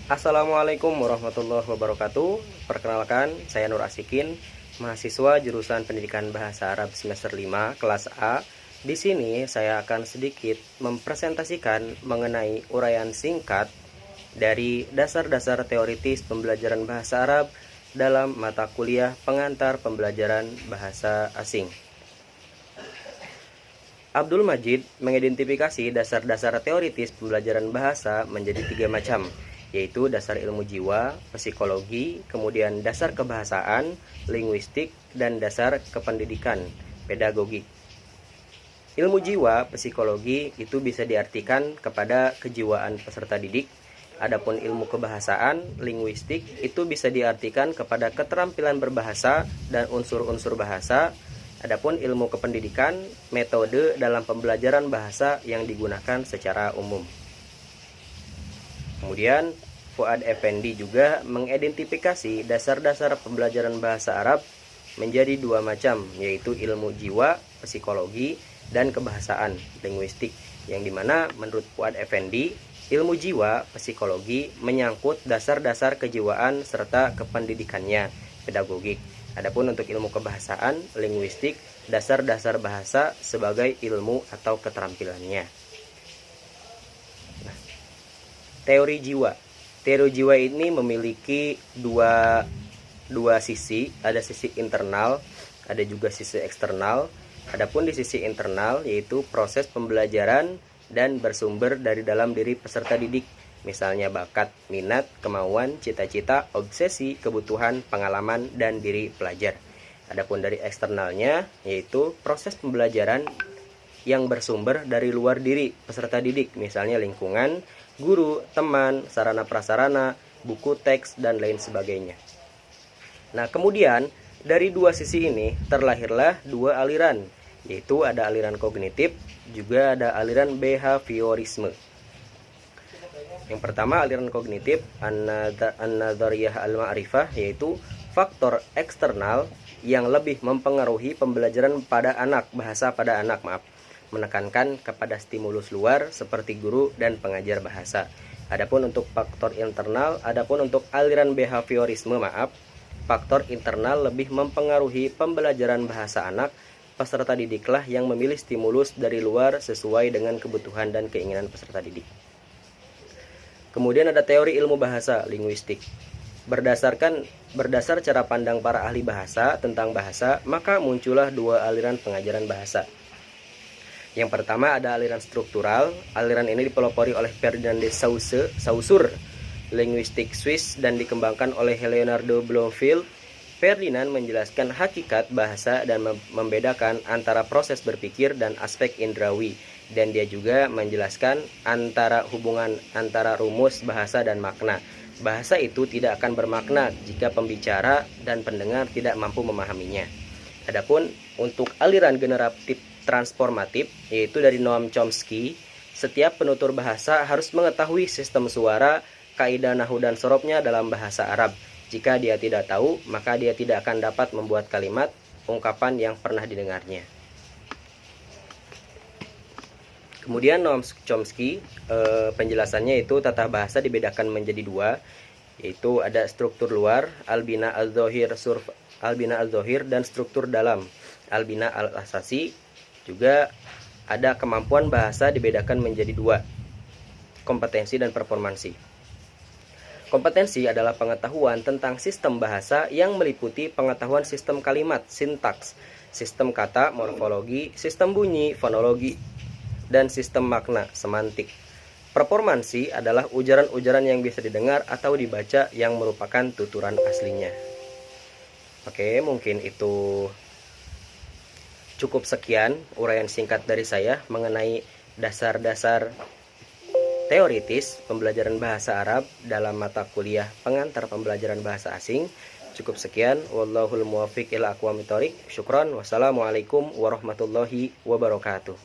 Assalamualaikum warahmatullahi wabarakatuh. Perkenalkan, saya Nur Asikin, mahasiswa jurusan Pendidikan Bahasa Arab semester 5 kelas A. Di sini saya akan sedikit mempresentasikan mengenai uraian singkat dari dasar-dasar teoritis pembelajaran bahasa Arab dalam mata kuliah pengantar pembelajaran bahasa asing. Abdul Majid mengidentifikasi dasar-dasar teoritis pembelajaran bahasa menjadi 3 macam, yaitu dasar ilmu jiwa, psikologi, kemudian dasar kebahasaan, linguistik, dan dasar kependidikan, pedagogik. Ilmu jiwa, psikologi itu bisa diartikan kepada kejiwaan peserta didik. Adapun ilmu kebahasaan, linguistik itu bisa diartikan kepada keterampilan berbahasa dan unsur-unsur bahasa. Adapun ilmu kependidikan, metode dalam pembelajaran bahasa yang digunakan secara umum. Kemudian Fuad Effendi juga mengidentifikasi dasar-dasar pembelajaran bahasa Arab menjadi 2 macam, yaitu ilmu jiwa, psikologi, dan kebahasaan, linguistik, yang dimana menurut Fuad Effendi, ilmu jiwa, psikologi menyangkut dasar-dasar kejiwaan serta kependidikannya, pedagogik. Adapun untuk ilmu kebahasaan, linguistik, dasar-dasar bahasa sebagai ilmu atau keterampilannya. Teori jiwa. Teori jiwa ini memiliki dua sisi, ada sisi internal, ada juga sisi eksternal. Adapun di sisi internal yaitu proses pembelajaran dan bersumber dari dalam diri peserta didik, misalnya bakat, minat, kemauan, cita-cita, obsesi, kebutuhan, pengalaman, dan diri pelajar. Adapun dari eksternalnya yaitu proses pembelajaran yang bersumber dari luar diri peserta didik, misalnya lingkungan, guru, teman, sarana prasarana, buku teks, dan lain sebagainya. Nah, kemudian dari 2 sisi ini terlahirlah 2 aliran, yaitu ada aliran kognitif, juga ada aliran behaviorisme. Yang pertama aliran kognitif, an-nadhariyah al-ma'rifah, yaitu faktor eksternal yang lebih mempengaruhi pembelajaran pada anak, menekankan kepada stimulus luar seperti guru dan pengajar bahasa. Adapun untuk faktor internal, untuk aliran behaviorisme, faktor internal lebih mempengaruhi pembelajaran bahasa anak. Peserta didiklah yang memilih stimulus dari luar sesuai dengan kebutuhan dan keinginan peserta didik. Kemudian ada teori ilmu bahasa, linguistik. Berdasar cara pandang para ahli bahasa tentang bahasa, maka muncullah 2 aliran pengajaran bahasa. Yang pertama ada aliran struktural. Aliran ini dipelopori oleh Ferdinand de Saussure, linguistik Swiss, dan dikembangkan oleh Leonardo Bloomfield. Ferdinand menjelaskan hakikat bahasa dan membedakan antara proses berpikir dan aspek indrawi, dan dia juga menjelaskan antara hubungan antara rumus bahasa dan makna. Bahasa itu tidak akan bermakna jika pembicara dan pendengar tidak mampu memahaminya. Adapun untuk aliran generatif transformatif, yaitu dari Noam Chomsky, setiap penutur bahasa harus mengetahui sistem suara, kaidah nahwu dan sorobnya dalam bahasa Arab. Jika dia tidak tahu, maka dia tidak akan dapat membuat kalimat, ungkapan yang pernah didengarnya. Kemudian Noam Chomsky, penjelasannya itu tata bahasa dibedakan menjadi 2, yaitu ada struktur luar, albina al-zohir, dan struktur dalam, albina al-asasi. Juga ada kemampuan bahasa dibedakan menjadi 2, kompetensi dan performansi. Kompetensi adalah pengetahuan tentang sistem bahasa yang meliputi pengetahuan sistem kalimat, sintaks, sistem kata, morfologi, sistem bunyi, fonologi, dan sistem makna, semantik. Performansi adalah ujaran-ujaran yang bisa didengar atau dibaca yang merupakan tuturan aslinya. Oke, mungkin itu cukup sekian uraian singkat dari saya mengenai dasar-dasar teoritis pembelajaran bahasa Arab dalam mata kuliah pengantar pembelajaran bahasa asing. Cukup sekian. Wallahul muwaffiq ila aqwamit thoriq. Syukran. Wassalamualaikum warahmatullahi wabarakatuh.